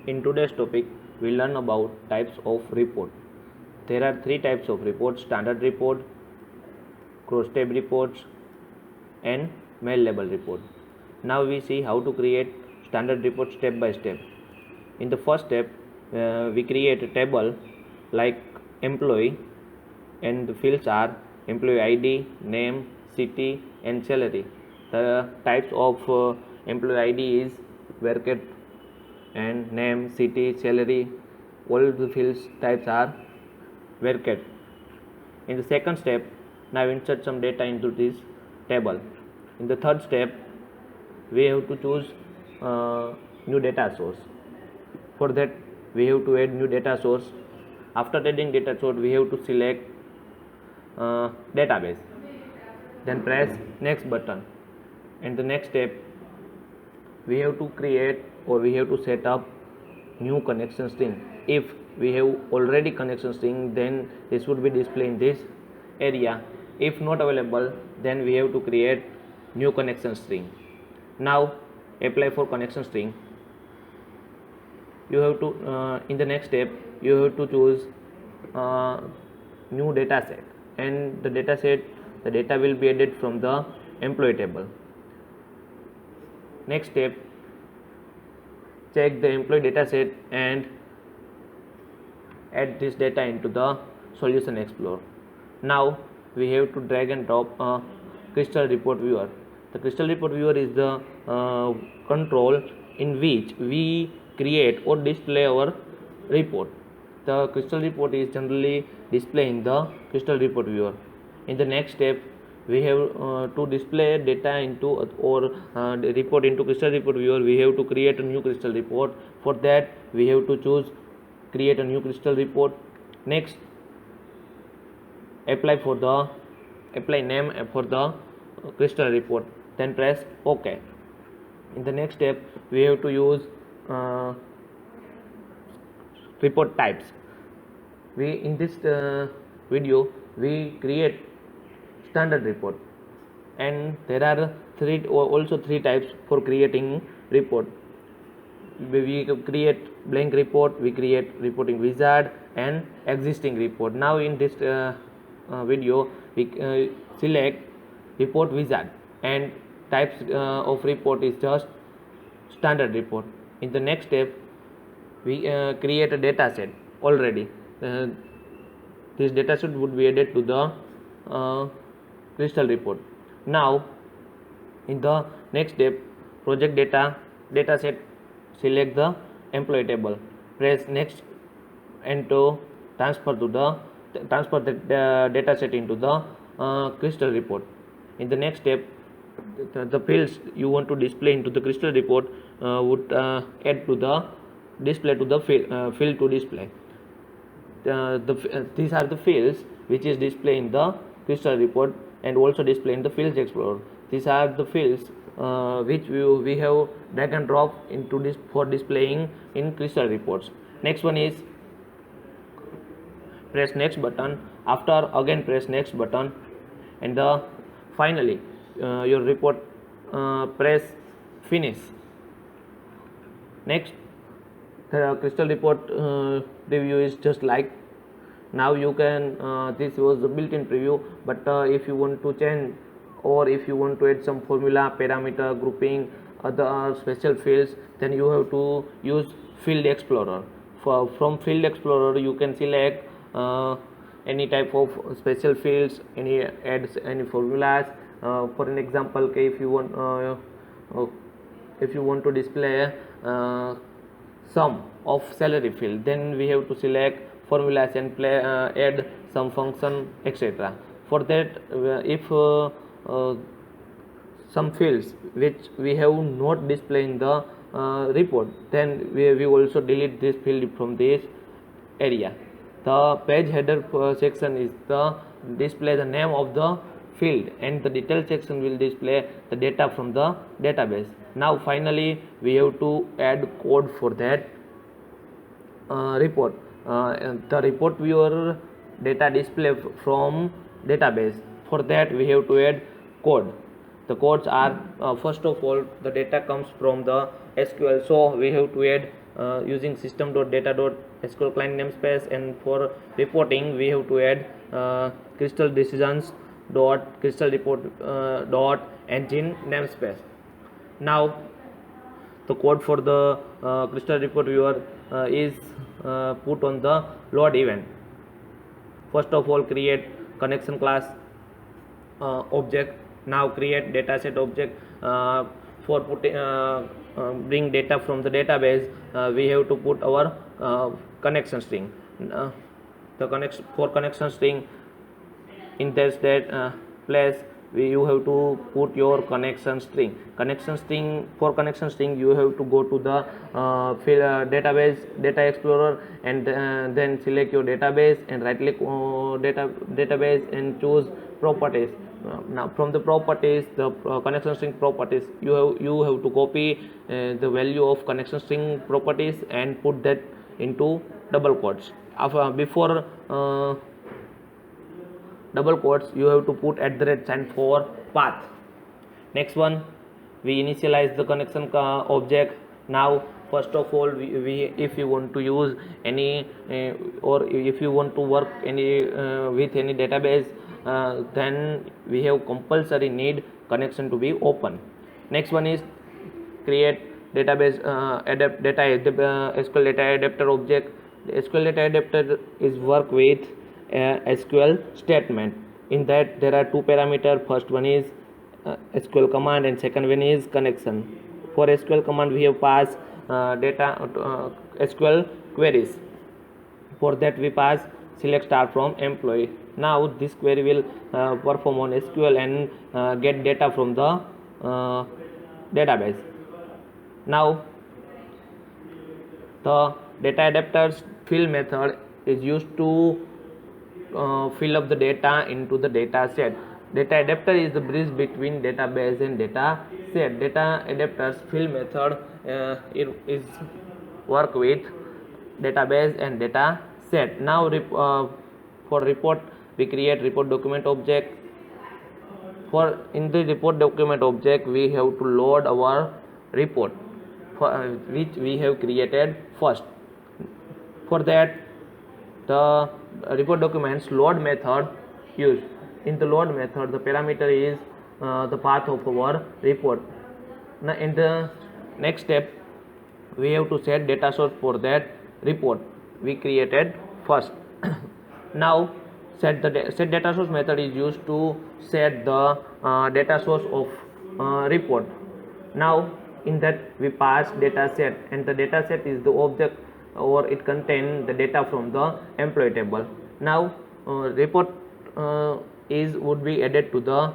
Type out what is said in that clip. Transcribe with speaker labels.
Speaker 1: In today's topic, we learn about types of report. There are three types of reports: standard report, cross-tab reports, and mail label report. Now we see how to create standard report step by step. In the first step, we create a table like employee, and the fields are employee ID, name, city, and salary. The types of employee ID is varchar, and name, city, salary, all the fields types are varchar. In the second step, now insert some data into this table. In the third step, we have to choose new data source. For that, we have to add new data source. After adding data source, we have to select database, then press next button. And the next step, we have to create or we have to set up new connection string. If we have already connection string, then this would be displayed in this area. If not available, then we have to create new connection string. Now apply for connection string. You have to in the next step, you have to choose new data set, and the data will be added from the employee table. Next step, check the employee data set and add this data into the solution explorer. Now we have to drag and drop a crystal report viewer. The crystal report viewer is the control in which we create or display our report. The crystal report is generally displayed in the crystal report viewer. In the next step, we have to display data into or report into crystal report viewer. We have to create a new crystal report. For that, we have to choose create a new crystal report. Next, apply name for the crystal report, then press OK. In the next step, we have to use report types. In this video, we create standard report, and there are three types for creating report. We create blank report, we create reporting wizard, and existing report. Now in this video, we select report wizard, and types of report is just standard report. In the next step, we create a data set already. This data set would be added to the crystal report. Now in the next step, project data set, select the employee table, press next, and to transfer the data set into the crystal report. In the next step, the fields you want to display into the crystal report would add to the display to the field to display. These are the fields which is displayed in the crystal report and also display in the fields explorer. These are the fields which we have drag and drop into this for displaying in crystal reports. Next one is press next button. After again press next button, and finally your report press finish. Next, the crystal report preview is just like now. You can this was the built-in preview, but if you want to change or if you want to add some formula, parameter, grouping, other special fields, then you have to use field explorer. From field explorer, you can select any type of special fields, add any formulas. For an example, if you want to display sum of salary field, then we have to select formulas and add some function, etc. For that, if some fields which we have not displayed in the report, then we also delete this field from this area. The page header section is the display the name of the field, and the detail section will display the data from the database. Now finally, we have to add code for that report. The report viewer data display from database. For that, we have to add code. The codes are first of all, the data comes from the SQL, so we have to add using system.data.sql client namespace, and for reporting we have to add crystal decisions dot crystal report dot engine namespace. Now the code for the crystal report viewer is put on the load event. First of all, create connection class object. Now create dataset object. For putting bring data from the database, we have to put our connection string. The connection string, in this place you have to put your connection string. For connection string you have to go to the database data explorer, and then select your database and right click database and choose properties. Now from the properties, the connection string properties, you have to copy the value of connection string properties and put that into double quotes. Before double quotes, you have to put @ for path. Next one, we initialize the connection object. Now first of all, we if you want to use any or if you want to work any with any database, then we have compulsory need connection to be open. Next one is create database SQL data adapter object. The SQL data adapter is work with SQL statement. In that there are two parameters. First one is SQL command and second one is connection. For SQL command we have passed SQL queries. For that we pass select star from employee. Now this query will perform on SQL and get data from the database. Now the data adapters fill method is used to fill up the data into the data set. Data adapter is the bridge between database and data set. Data adapters fill method it is work with database and data set. Now for report we create report document object. In the report document object we have to load our report which we have created first. For that the report documents load method used. In the load method the parameter is the path of our report. Now in the next step we have to set data source for that report we created first. Now set data source method is used to set the data source of report. Now in that we pass data set, and the data set is the object or it contains the data from the employee table. Now report would be added to the